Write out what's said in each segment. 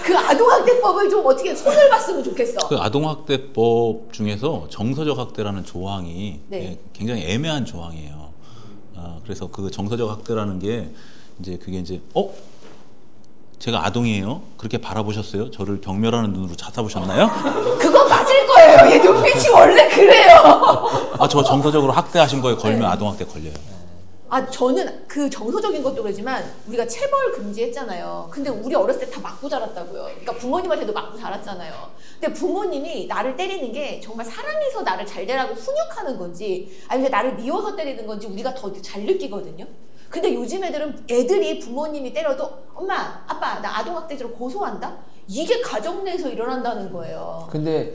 그 아동학대법을 좀 어떻게 손을 봤으면 좋겠어. 그 아동학대법 중에서 정서적 학대라는 조항이 네. 굉장히 애매한 조항이에요. 그래서 그 정서적 학대라는 게 이제 그게 이제 제가 아동이에요? 그렇게 바라보셨어요? 저를 경멸하는 눈으로 찾아보셨나요? 그거 맞을 거예요. 얘 눈빛이 원래 그래요. 저 정서적으로 학대하신 거에 걸면 네. 아동학대 걸려요. 저는 그 정서적인 것도 그러지만 우리가 체벌 금지했잖아요. 근데 우리 어렸을 때 다 맞고 자랐다고요. 그러니까 부모님한테도 맞고 자랐잖아요. 근데 부모님이 나를 때리는 게 정말 사랑해서 나를 잘 되라고 훈육하는 건지 아니면 나를 미워서 때리는 건지 우리가 더 잘 느끼거든요. 근데 요즘 애들이 부모님이 때려도 엄마, 아빠 나 아동학대죄로 고소한다? 이게 가정 내에서 일어난다는 거예요. 근데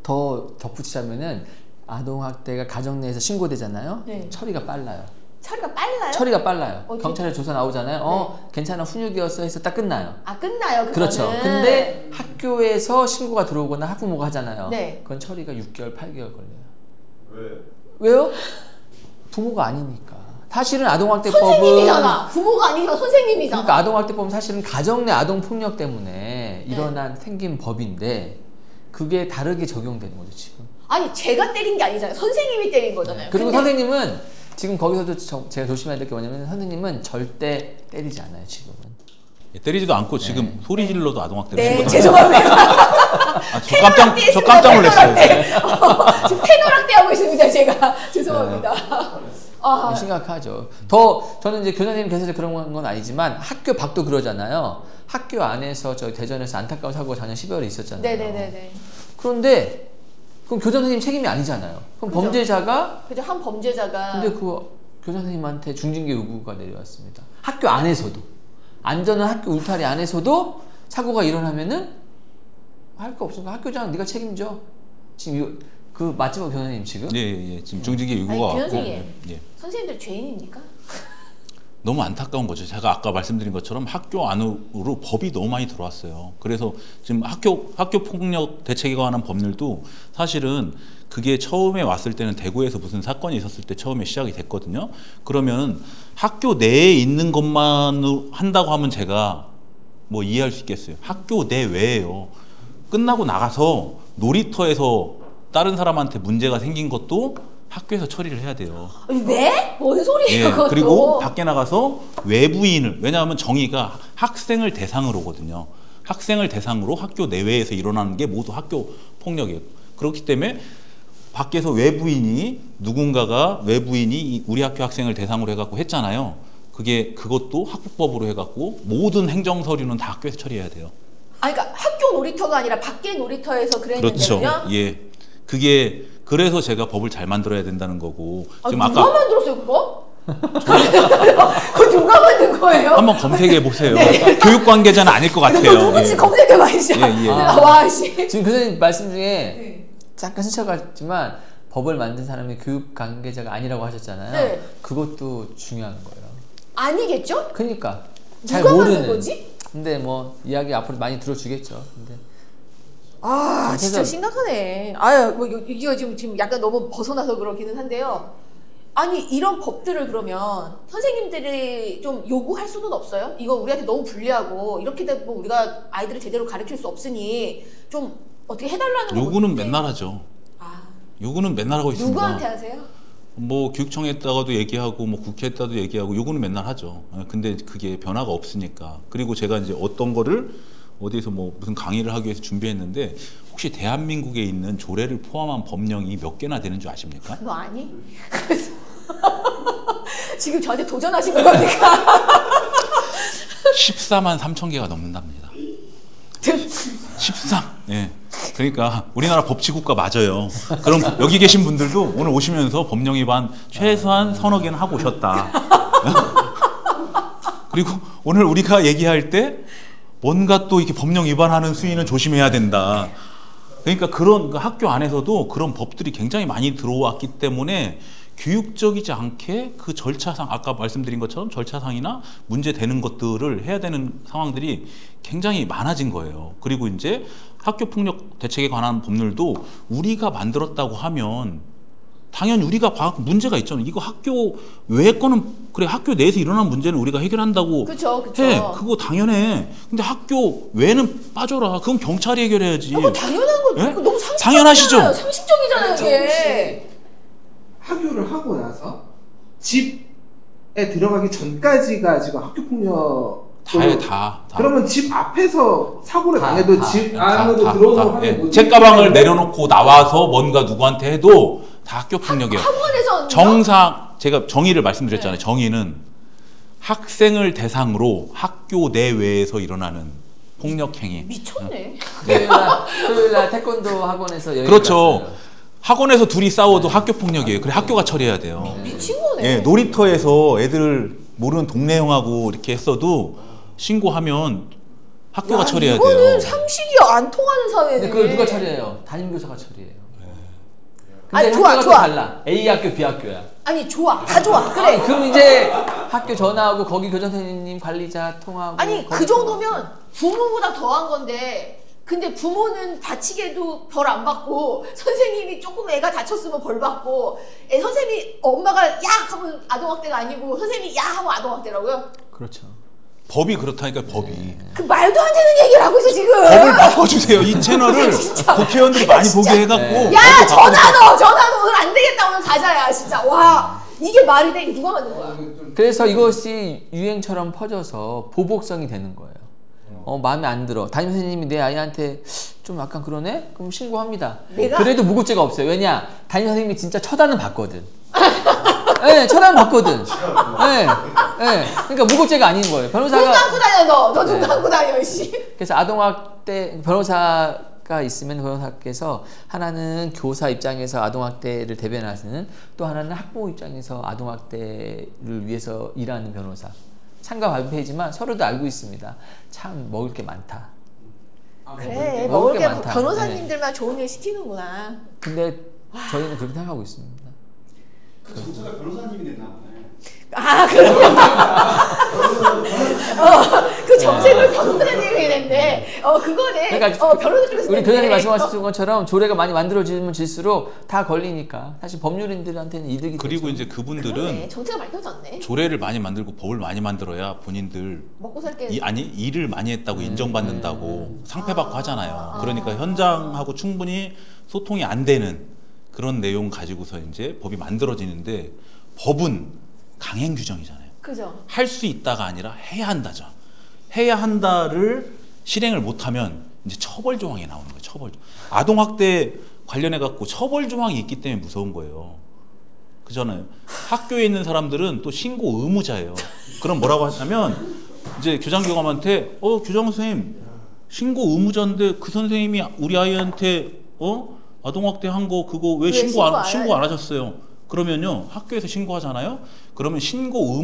더 덧붙이자면은 아동학대가 가정 내에서 신고되잖아요. 네. 처리가 빨라요. 처리가 빨라요? 처리가 빨라요. 어디? 경찰에 조사 나오잖아요. 네. 괜찮아, 훈육이었어 해서 딱 끝나요. 끝나요. 그거는. 그렇죠. 근데 학교에서 신고가 들어오거나 학부모가 하잖아요. 네. 그건 처리가 6개월, 8개월 걸려요. 왜? 왜요? 부모가 아니니까. 사실은 아동학대법은 선생님이잖아. 부모가 아니지만 선생님이잖아. 그러니까 아동학대법은 사실은 가정 내 아동폭력 때문에 생긴 법인데 그게 다르게 적용되는 거죠 지금. 아니 제가 때린 게 아니잖아요. 선생님이 때린 거잖아요. 그리고 근데 선생님은 지금 거기서도 제가 조심해야 될 게 뭐냐면 선생님은 절대 때리지 않아요 지금은. 때리지도 않고 지금 소리 질러도 아동학대를 네, 신고하는 죄송합니다. 저 깜짝 놀랐어요. 지금 패널학대 하고 있습니다 제가. 죄송합니다. 심각하죠. 더 저는 이제 교사님께서 그런 건 아니지만 학교 밖도 그러잖아요. 학교 안에서 저 대전에서 안타까운 사고가 작년 12월에 있었잖아요. 네네네네. 그런데 그럼 교장 선생님 책임이 아니잖아요. 그럼 그죠. 범죄자가 그죠. 한 범죄자가. 근데 그 교장 선생님한테 중징계 요구가 내려왔습니다. 학교 안에서도 안전한 학교 울타리 안에서도 사고가 일어나면은 할 거 없으니까 학교장 네가 책임져. 지금 이거 그 맞죠 교장님 지금? 예. 지금 중징계 요구가 왔고. 교장선생님. 예. 선생님들 죄인입니까? 너무 안타까운 거죠. 제가 아까 말씀드린 것처럼 학교 안으로 법이 너무 많이 들어왔어요. 그래서 지금 학교 폭력 대책에 관한 법률도 사실은 그게 처음에 왔을 때는 대구에서 무슨 사건이 있었을 때 처음에 시작이 됐거든요. 그러면 학교 내에 있는 것만 한다고 하면 제가 뭐 이해할 수 있겠어요. 학교 내외에요. 끝나고 나가서 놀이터에서 다른 사람한테 문제가 생긴 것도 학교에서 처리를 해야 돼요. 왜? 뭔 소리예요 그것도. 그리고 밖에 나가서 외부인을, 왜냐하면 정의가 학생을 대상으로 오거든요. 학생을 대상으로 학교 내외에서 일어나는 게 모두 학교 폭력이에요. 그렇기 때문에 밖에서 누군가가 외부인이 우리 학교 학생을 대상으로 해갖고 했잖아요. 그것도 학폭법으로 해갖고 모든 행정 서류는 다 학교에서 처리해야 돼요. 그러니까 학교 놀이터가 아니라 밖에 놀이터에서 그랬는데요. 그렇죠. 예. 그래서 제가 법을 잘 만들어야 된다는 거고. 지금 누가 만들었어요 그거? 그거 누가 만든 거예요? 한번 검색해 보세요. 네. 교육 관계자는 아니일 것 같아요. 누군지 검색해봐 진짜. 와 씨. 지금 교수님 말씀 중에 네. 잠깐 스쳐갔지만 법을 만든 사람이 교육 관계자가 아니라고 하셨잖아요. 네. 그것도 중요한 거예요. 아니겠죠? 그러니까 잘 누가 모르는 만든 거지? 근데 뭐 이야기 앞으로 많이 들어주겠죠. 근데 진짜 심각하네. 뭐 이거 지금 약간 너무 벗어나서 그러기는 한데요. 아니 이런 법들을 그러면 선생님들이 좀 요구할 수는 없어요? 이거 우리한테 너무 불리하고 이렇게 되면 우리가 아이들을 제대로 가르칠 수 없으니 좀 어떻게 해달라는 거. 요구는 맨날 하죠. 요구는 맨날 하고 있습니다. 누구한테 하세요? 뭐 교육청에다가도 얘기하고 뭐 국회에다가도 얘기하고 요구는 맨날 하죠. 근데 그게 변화가 없으니까. 그리고 제가 이제 어떤 거를 어디서 뭐 무슨 강의를 하기 위해서 준비했는데 혹시 대한민국에 있는 조례를 포함한 법령이 몇 개나 되는 줄 아십니까? 너 아니? 지금 저한테 도전하신 겁니까? 14만 3천 개가 넘는답니다. 13. 예. 그러니까 우리나라 법치국가 맞아요. 그럼 여기 계신 분들도 오늘 오시면서 법령 위반 최소한 서너 개는 하고 오셨다. 그리고 오늘 우리가 얘기할 때 뭔가 또 이렇게 법령 위반하는 수위는 조심해야 된다. 그러니까 그런 학교 안에서도 그런 법들이 굉장히 많이 들어왔기 때문에 교육적이지 않게 그 절차상 아까 말씀드린 것처럼 절차상이나 문제되는 것들을 해야 되는 상황들이 굉장히 많아진 거예요. 그리고 이제 학교폭력 대책에 관한 법률도 우리가 만들었다고 하면 당연히 우리가 문제가 있잖아요. 이거 학교 외 거는 그래 학교 내에서 일어난 문제는 우리가 해결한다고 그쵸. 해. 그거 당연해. 근데 학교 외는 빠져라. 그건 경찰이 해결해야지. 그거 당연한 거. 예? 그거 너무 상식적이잖아요. 당연하시죠? 상식적이잖아요, 이게. 학교를 하고 나서 집에 들어가기 전까지가 지금 학교 폭력. 다해 다. 그러면 집 앞에서 사고를 당해도 집 다, 안으로 다, 들어오는 다. 예. 못 책가방을 내려놓고 나와서 뭔가 누구한테 해도 다 학교 폭력이에요. 학원에서 정상 제가 정의를 말씀드렸잖아요. 정의는 학생을 대상으로 학교 내외에서 일어나는 폭력 행위. 미쳤네. 토요일 날 태권도 학원에서 여행 그렇죠. 갔어요. 학원에서 둘이 싸워도 학교 폭력이에요. 그래 학교가 처리해야 돼요. 미친 거네. 예, 놀이터에서 애들 모르는 동네 형하고 이렇게 했어도 신고하면 학교가 처리해야 돼요. 이거는 상식이 안 통하는 사회네. 근데 그걸 누가 처리해요? 담임교사가 처리해요. 근데 아니, 좋아, 학교가 또 좋아. 달라. A 학교, B 학교야. 아니 좋아, 다 좋아. 그래. 그럼 이제 학교 전화하고 거기 교장 선생님 관리자 통하고. 아니 그 정도면 부모보다 더한 건데. 근데 부모는 다치게도 벌 안 받고 선생님이 조금 애가 다쳤으면 벌 받고 선생님이 엄마가 야 하면 아동학대가 아니고 선생님이 야 하면 아동학대라고요? 그렇죠. 법이 그렇다니까 법이. 그 말도 안 되는 얘기를 하고 있어 지금. 법을 바꿔주세요. 이 채널을 진짜. 국회의원들이 많이 보게 해갖고. 네. 야 전화 넣어 오늘 안 되겠다 오늘 가자야 진짜. 와 이게 말이 돼? 이거 누가 만든 거야? 그래서 이것이 유행처럼 퍼져서 보복성이 되는 거예요. 마음에 안 들어. 담임 선생님이 내 아이한테 좀 약간 그러네? 그럼 신고합니다. 그래도 무고죄가 없어요. 왜냐? 담임 선생님이 진짜 처단은 받거든. 네, 처단 받거든. 네, 네. 그러니까 무고죄가 아닌 거예요. 변호사가. 눈 감고 다녀 너. 눈 감고 다녀 씨. 그래서 아동학대 변호사가 있으면 변호사께서 하나는 교사 입장에서 아동학대를 대변하시는 또 하나는 학부모 입장에서 아동학대를 위해서 일하는 변호사. 상가 발표이지만 서로도 알고 있습니다. 참 먹을 게 많다. 그래 먹을 먹을 게 게 많다. 변호사님들만 좋은 일 시키는구나. 근데 저희는 그렇게 생각하고 있습니다. 그 정체가 변호사님이 됐나 보네. 아 그러면 그 정책을 변호사님이 냈네. 그거네. 그러니까 변호사 쪽에서 우리 냈네. 교장님 말씀하신 것처럼 조례가 많이 만들어지면 질수록 다 걸리니까 사실 법률인들한테는 이득이 그리고 되죠. 이제 그분들은 그러네. 정체가 밝혀졌네. 조례를 많이 만들고 법을 많이 만들어야 본인들 먹고 살게. 일을 많이 했다고 인정받는다고 상패받고 하잖아요. 그러니까 현장하고 충분히 소통이 안 되는 그런 내용 가지고서 이제 법이 만들어지는데 법은 강행 규정이잖아요. 그죠. 할 수 있다가 아니라 해야 한다죠. 해야 한다를 실행을 못하면 이제 처벌 조항이 나오는 거예요. 처벌. 아동학대 관련해 갖고 처벌 조항이 있기 때문에 무서운 거예요. 그잖아요. 학교에 있는 사람들은 또 신고 의무자예요. 그럼 뭐라고 하냐면 이제 교장교감한테 교장 선생님 신고 의무자인데 그 선생님이 우리 아이한테 아동학대 한 거 그거 왜 신고 안 하셨어요? 그러면요 학교에서 신고하잖아요. 그러면 신고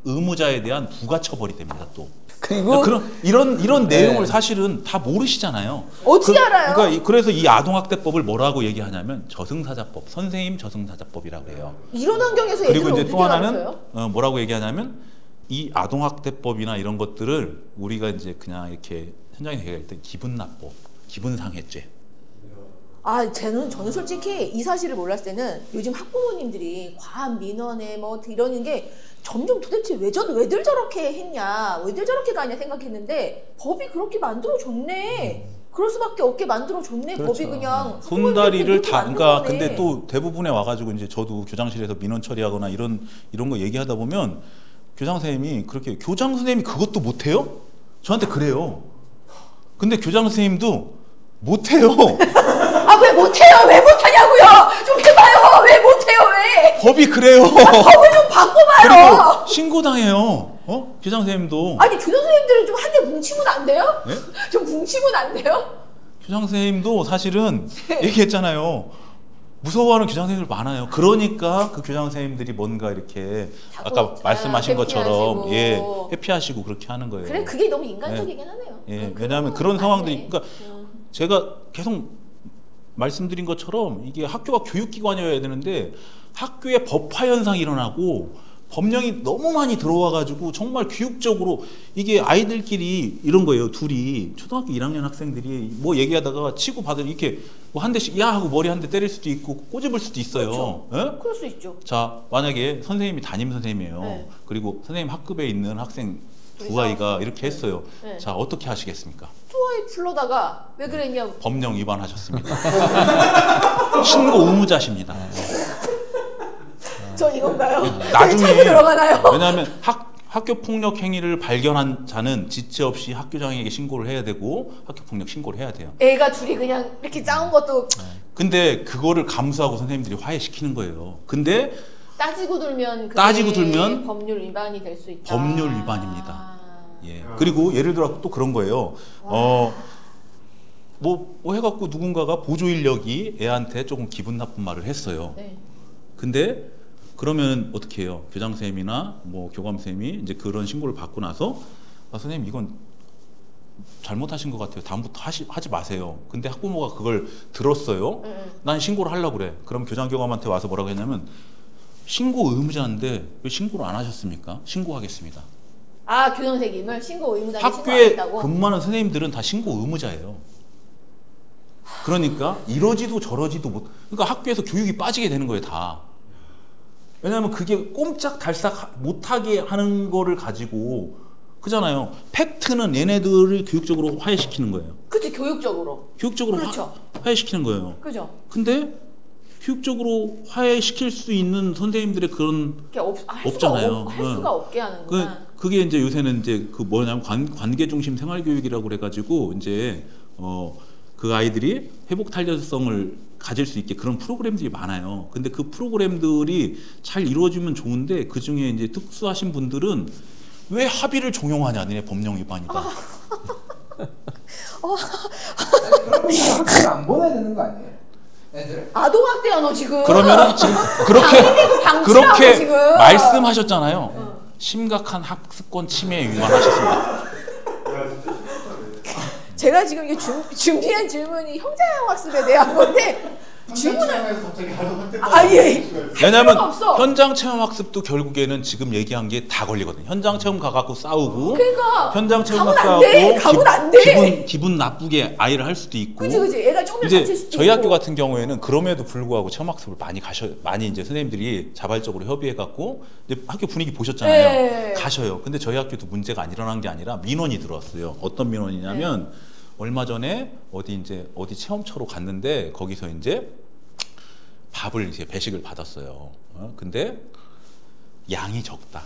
의무자에 대한 부가처벌이 됩니다. 또 그리고 이런 내용을 사실은 다 모르시잖아요. 어떻게 알아요? 그러니까 그래서 이 아동학대법을 뭐라고 얘기하냐면 저승사자법, 선생님 저승사자법이라고 해요. 이런 환경에서 그리고 애들을 이제 또 하나는 뭐라고 얘기하냐면 이 아동학대법이나 이런 것들을 우리가 이제 그냥 이렇게 현장에서 얘기할 때 기분납법, 기분상해죄. 저는 솔직히 이 사실을 몰랐을 때는 요즘 학부모님들이 과한 민원에 뭐 이러는 게 점점 도대체 왜들 저렇게 했냐, 왜들 저렇게 가냐 생각했는데 법이 그렇게 만들어줬네. 그럴 수밖에 없게 만들어줬네. 그렇죠. 법이 그냥 손다리를 다 그러니까 거네. 근데 또 대부분에 와가지고 이제 저도 교장실에서 민원 처리하거나 이런 거 얘기하다 보면 교장 선생님이 그것도 못해요? 저한테 그래요. 근데 교장 선생님도 못해요. 왜 못해요? 왜 못하냐고요? 좀 해봐요. 왜 못해요? 왜? 법이 그래요. 법을 좀 바꿔봐요. 그리고 신고당해요. 교장 선생님도. 아니 교장 선생님들은 좀 한 대 뭉치면 안 돼요? 네? 좀 뭉치면 안 돼요? 교장 선생님도 사실은 얘기했잖아요. 무서워하는 교장 선생님들 많아요. 그러니까 그 교장 선생님들이 뭔가 이렇게 아까 말씀하신 것처럼 회피하시고 그렇게 하는 거예요. 그래 그게 너무 인간적이긴 하네요. 왜냐하면 그런 상황들이 그러니까 제가 계속 말씀드린 것처럼 이게 학교가 교육기관이어야 되는데 학교에 법화 현상이 일어나고 법령이 너무 많이 들어와 가지고 정말 교육적으로 이게 아이들끼리 이런 거예요. 둘이 초등학교 1학년 학생들이 뭐 얘기하다가 치고 받을 이렇게 뭐 한 대씩 야 하고 머리 한 대 때릴 수도 있고 꼬집을 수도 있어요. 그렇죠. 예? 그럴 수 있죠. 자, 만약에 선생님이 담임 선생님이에요. 네. 그리고 선생님 학급에 있는 학생 두 둘이 아이가 싸웠어요. 이렇게 했어요. 네. 자, 어떻게 하시겠습니까? 투어에 불러다가 왜 그랬냐고. 법령 위반하셨습니다. 신고 의무자십니다. 저 이건가요? 나중에 차고 들어가나요? 왜냐하면 학교 폭력 행위를 발견한 자는 지체 없이 학교장에게 신고를 해야 되고 학교 폭력 신고를 해야 돼요. 애가 둘이 그냥 이렇게 싸운 것도 근데 그거를 감수하고 선생님들이 화해시키는 거예요. 근데 따지고 들면 그게 따지고 들면 법률 위반이 될 수 있다. 법률 위반입니다. 예. 그리고 예를 들어 또 그런 거예요. 뭐 해갖고 누군가가 보조 인력이 애한테 조금 기분 나쁜 말을 했어요. 네. 근데 그러면 어떻게 해요? 교장 선생님이나 뭐 교감 선생님이 이제 그런 신고를 받고 나서 선생님 이건 잘못하신 것 같아요. 다음부터 하지 마세요. 근데 학부모가 그걸 들었어요. 난 신고를 하려고 그래. 그럼 교장 교감한테 와서 뭐라고 했냐면 신고 의무자인데 왜 신고를 안 하셨습니까? 신고하겠습니다. 아, 교장 선생님을 신고 의무자에 학교에 신고하겠다고? 근무하는 선생님들은 다 신고 의무자예요. 그러니까 이러지도 저러지도 못. 그러니까 학교에서 교육이 빠지게 되는 거예요, 다. 왜냐하면 그게 꼼짝달싹 못하게 하는 거를 가지고 그잖아요. 팩트는 얘네들을 교육적으로 화해시키는 거예요. 그치, 교육적으로. 교육적으로 그렇죠. 화해시키는 거예요. 그죠? 근데 교육적으로 화해시킬 수 있는 선생님들의 그런 그게 없잖아요. 할 수가 없게 하는구나. 그게 이제 요새는 이제 그 뭐냐면 관계 중심 생활 교육이라고 그래가지고 이제 그 아이들이 회복 탄력성을 가질 수 있게 그런 프로그램들이 많아요. 근데 그 프로그램들이 잘 이루어지면 좋은데 그 중에 이제 특수하신 분들은 왜 합의를 종용하냐, 니네 법령 위반이다. 그럼 학교를 안 보내야 되는 거 아니에요? 애들? 아동학대야 너 지금. 그러면은 지금 방치라고 그렇게 지금. 말씀하셨잖아요. 심각한 학습권 침해에 위반하셨습니다. 제가 지금 이게 준비한 질문이 형사학습에 대한 건데 질문을 갑자기 아동한테 예. 왜냐하면 필요가 없어. 현장 체험 학습도 결국에는 지금 얘기한 게 다 걸리거든요. 현장 체험 가갖고 싸우고, 그러니까 현장 체험 가면 안 가서 돼. 가면 안 돼. 기분 나쁘게 아이를 할 수도 있고. 그치. 애가 처음에 다칠 이제 수도 저희 있고. 학교 같은 경우에는 그럼에도 불구하고 체험 학습을 많이 이제 선생님들이 자발적으로 협의해갖고 이제 학교 분위기 보셨잖아요. 네. 가셔요. 근데 저희 학교도 문제가 안 일어난 게 아니라 민원이 들어왔어요. 어떤 민원이냐면 얼마 전에 어디 체험처로 갔는데 거기서 이제 밥을 이제 배식을 받았어요. 근데 양이 적다.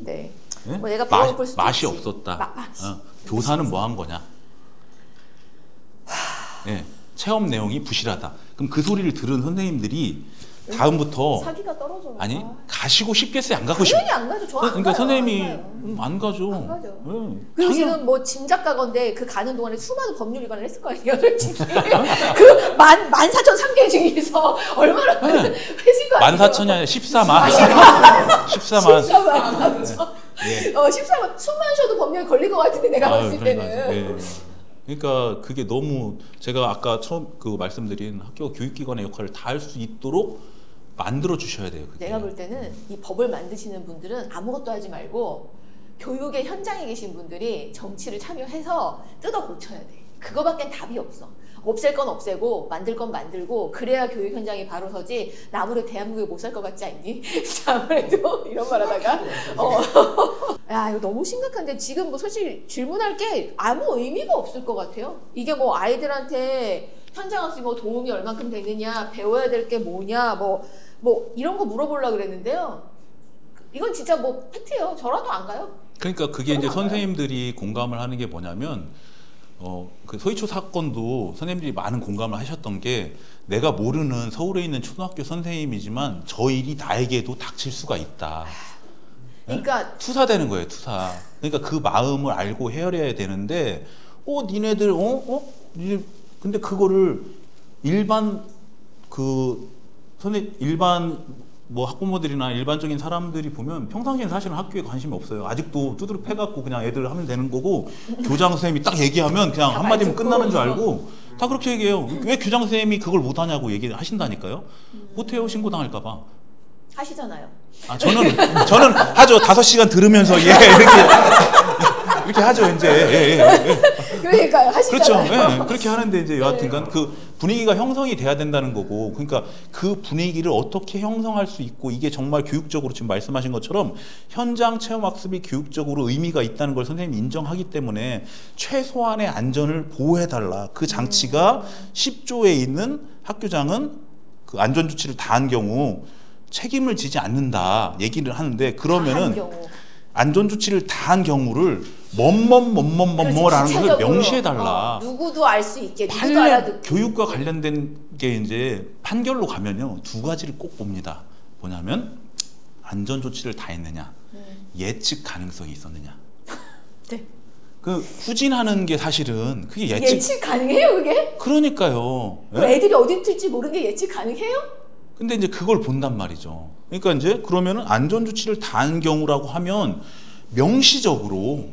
네. 예? 뭐 얘가 배고플 수도 맛이 있지. 없었다. 교사는 뭐 한 거냐? 예, 체험 내용이 부실하다. 그럼 그 소리를 들은 선생님들이 다음부터 사기가 떨어져. 아니 가시고 싶겠어요? 안 가고 싶? 당연히 안 가죠. 저안 그러니까 가요. 선생님이 안 가요. 안 가죠. 안 가죠. 예, 그리고 당연- 지금 뭐 짐작가건데 그 가는 동안에 수많은 법률 위반을 했을 거 아니에요, 솔직히. 그 14,003개 중에서 얼마나 회신 거 아니에요? 14,000이 아니라 14만. 14만. 14만. 예. 14만. 숨만 쉬어도 법령에 걸릴 것 같은데 내가 아유, 봤을 그러니까, 때는. 예. 그러니까 그게 너무 제가 아까 처음 그 말씀드린 학교가 교육기관의 역할을 다 할 수 있도록 만들어 주셔야 돼요. 그게. 내가 볼 때는 이 법을 만드시는 분들은 아무것도 하지 말고 교육의 현장에 계신 분들이 정치를 참여해서 뜯어 고쳐야 돼. 그거밖엔 답이 없어. 없앨 건 없애고 만들 건 만들고 그래야 교육 현장이 바로 서지. 나 아무래도 대한민국에 못 살 것 같지 않니? 아무래도 이런 말 하다가 야 이거 너무 심각한데 지금 뭐 사실 질문할 게 아무 의미가 없을 것 같아요. 이게 뭐 아이들한테 현장 학습 뭐 도움이 얼만큼 되느냐, 배워야 될 게 뭐냐, 뭐 이런 거 물어보려고 그랬는데요. 이건 진짜 뭐 팩트예요. 저라도 안 가요. 그러니까 그게 이제 선생님들이 공감을 하는 게 뭐냐면 그 소희초 사건도 선생님들이 많은 공감을 하셨던 게 내가 모르는 서울에 있는 초등학교 선생님이지만 저 일이 나에게도 닥칠 수가 있다. 그러니까 투사되는 거예요, 투사. 그러니까 그 마음을 알고 헤아려야 되는데 니네들 근데 그거를 일반 뭐 학부모들이나 일반적인 사람들이 보면 평상시엔 사실은 학교에 관심이 없어요. 아직도 두드려 패갖고 그냥 애들 하면 되는 거고 교장 선생님이 딱 얘기하면 그냥 한마디면 끝나는 줄 알고 다 그렇게 얘기해요. 왜 교장 선생님이 그걸 못하냐고 얘기를 하신다니까요. 못해요. 신고당할까봐. 하시잖아요. 아, 저는 하죠. 5시간 들으면서 이렇게 하죠. 이제 그러니까요. 그렇죠. 하시잖아요. 그렇게 하는데 이제 여하튼간 그 분위기가 형성이 돼야 된다는 거고, 그러니까 그 분위기를 어떻게 형성할 수 있고, 이게 정말 교육적으로 지금 말씀하신 것처럼 현장 체험 학습이 교육적으로 의미가 있다는 걸 선생님이 인정하기 때문에 최소한의 안전을 보호해 달라. 그 장치가 10조에 있는 학교장은 그 안전 조치를 다한 경우 책임을 지지 않는다 얘기를 하는데, 그러면은 안전 조치를 다한 경우를 뭐뭐뭐뭐뭐라는 걸 명시해 달라. 누구도 알 수 있게, 누구도 판례 알아듣게. 교육과 관련된 게 이제 판결로 가면요 2가지를 꼭 봅니다. 뭐냐면 안전 조치를 다 했느냐, 예측 가능성이 있었느냐. 네. 그 후진하는 게 사실은 그게 예측 가능해요, 그게? 그러니까요. 애들이 어디 튈지 모르는 게 예측 가능해요? 근데 이제 그걸 본단 말이죠. 그러니까 이제 그러면은 안전 조치를 다한 경우라고 하면 명시적으로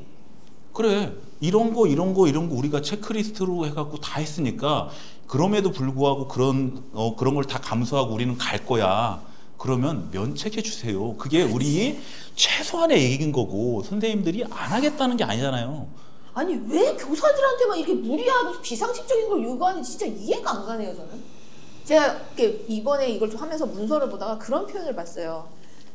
그래 이런 거 우리가 체크리스트로 해갖고 다 했으니까 그럼에도 불구하고 그런 걸 다 감수하고 우리는 갈 거야. 그러면 면책해 주세요. 그게 우리 최소한의 얘기인 거고 선생님들이 안 하겠다는 게 아니잖아요. 아니 왜 교사들한테만 이렇게 무리하고 비상식적인 걸 요구하는지 진짜 이해가 안 가네요, 저는. 제가 이번에 이걸 좀 하면서 문서를 보다가 그런 표현을 봤어요.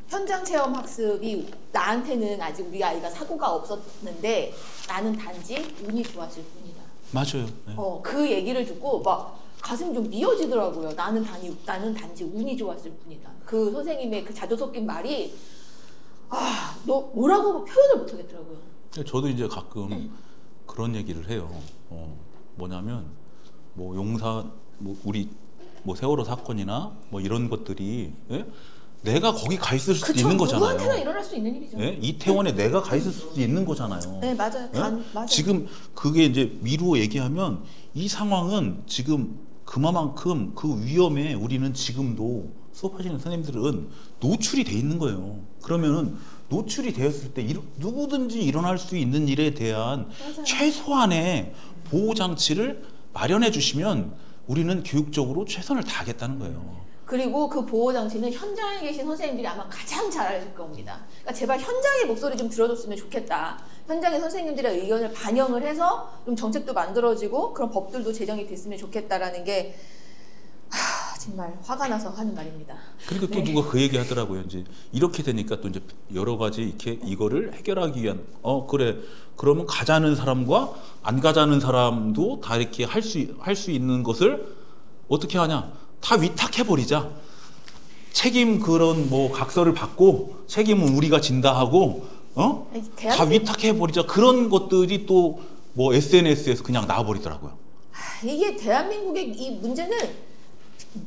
현장 체험 학습이 나한테는 아직 우리 아이가 사고가 없었는데 나는 단지 운이 좋았을 뿐이다. 맞아요. 네. 그 얘기를 듣고 막 가슴이 좀 미어지더라고요. 나는 단지 운이 좋았을 뿐이다. 그 선생님의 그 자조 섞인 말이 너 뭐라고 표현을 못 하겠더라고요. 저도 이제 가끔 그런 얘기를 해요. 뭐냐면 뭐 용사 우리 세월호 사건이나 뭐 이런 것들이 내가 거기 가 있을 수도 있는 거잖아요. 누구한테나 일어날 수 있는 일이죠. 이태원에 내가 가 있을 수도 있는 거잖아요. 네, 맞아요. 맞아요. 지금 그게 이제 미루어 얘기하면 이 상황은 지금 그만큼 그 위험에 우리는 지금도 수업하시는 선생님들은 노출이 돼 있는 거예요. 그러면은 노출이 되었을 때 누구든지 일어날 수 있는 일에 대한 맞아요. 최소한의 보호 장치를 마련해 주시면 우리는 교육적으로 최선을 다하겠다는 거예요. 그리고 그 보호장치는 현장에 계신 선생님들이 아마 가장 잘 아실 겁니다. 그러니까 제발 현장의 목소리 좀 들어줬으면 좋겠다. 현장의 선생님들의 의견을 반영을 해서 좀 정책도 만들어지고 그런 법들도 제정이 됐으면 좋겠다라는 게 정말 화가 나서 하는 말입니다. 그리고 또 누가 그 얘기 하더라고요. 이제 이렇게 되니까 또 이제 여러 가지 이렇게 이거를 해결하기 위한 그래 그러면 가자는 사람과 안 가자는 사람도 다 이렇게 할 수 있는 것을 어떻게 하냐? 다 위탁해 버리자. 책임 그런 뭐 각서를 받고 책임은 우리가 진다 하고 다 위탁해 버리자. 그런 것들이 또 뭐 SNS에서 그냥 나와 버리더라고요. 이게 대한민국의 이 문제는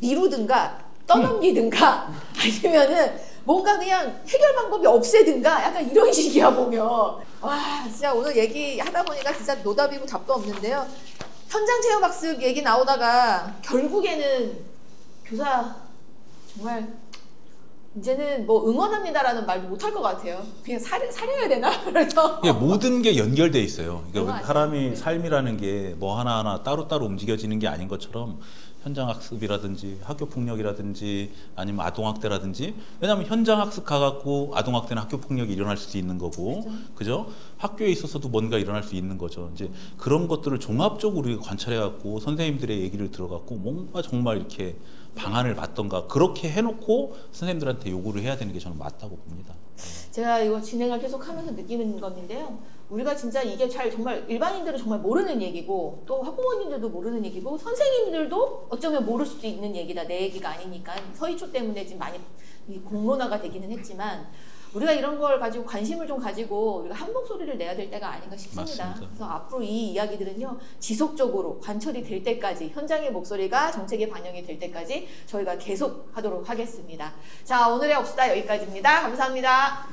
미루든가 떠넘기든가 아니면은 뭔가 그냥 해결 방법이 없애든가 약간 이런 식이야 보면. 와 진짜 오늘 얘기하다 보니까 진짜 노답이고 답도 없는데요. 현장 체험 학습 얘기 나오다가 결국에는 교사 정말 이제는 뭐 응원합니다라는 말도 못할 것 같아요. 그냥 사려야 되나? 그래서 모든 게 연결돼 있어요. 그러니까 사람이 삶이라는 게 뭐 하나하나 따로따로 움직여지는 게 아닌 것처럼 현장 학습이라든지 학교 폭력이라든지 아니면 아동 학대라든지, 왜냐하면 현장 학습 가갖고 아동 학대나 학교 폭력이 일어날 수도 있는 거고, 그죠? 학교에 있어서도 뭔가 일어날 수 있는 거죠. 이제 그런 것들을 종합적으로 우리가 관찰해갖고 선생님들의 얘기를 들어갖고 뭔가 정말 이렇게 방안을 받던가 그렇게 해놓고 선생님들한테 요구를 해야 되는 게 저는 맞다고 봅니다. 제가 이거 진행을 계속 하면서 느끼는 건데요. 우리가 진짜 이게 정말 일반인들은 정말 모르는 얘기고 또 학부모님들도 모르는 얘기고 선생님들도 어쩌면 모를 수도 있는 얘기다. 내 얘기가 아니니까 서희초 때문에 지금 많이 공론화가 되기는 했지만 우리가 이런 걸 가지고 관심을 좀 가지고 우리가 한 목소리를 내야 될 때가 아닌가 싶습니다. 맞습니다. 그래서 앞으로 이 이야기들은요 지속적으로 관철이 될 때까지, 현장의 목소리가 정책에 반영이 될 때까지 저희가 계속 하도록 하겠습니다. 자, 오늘의 업수다 여기까지입니다. 감사합니다.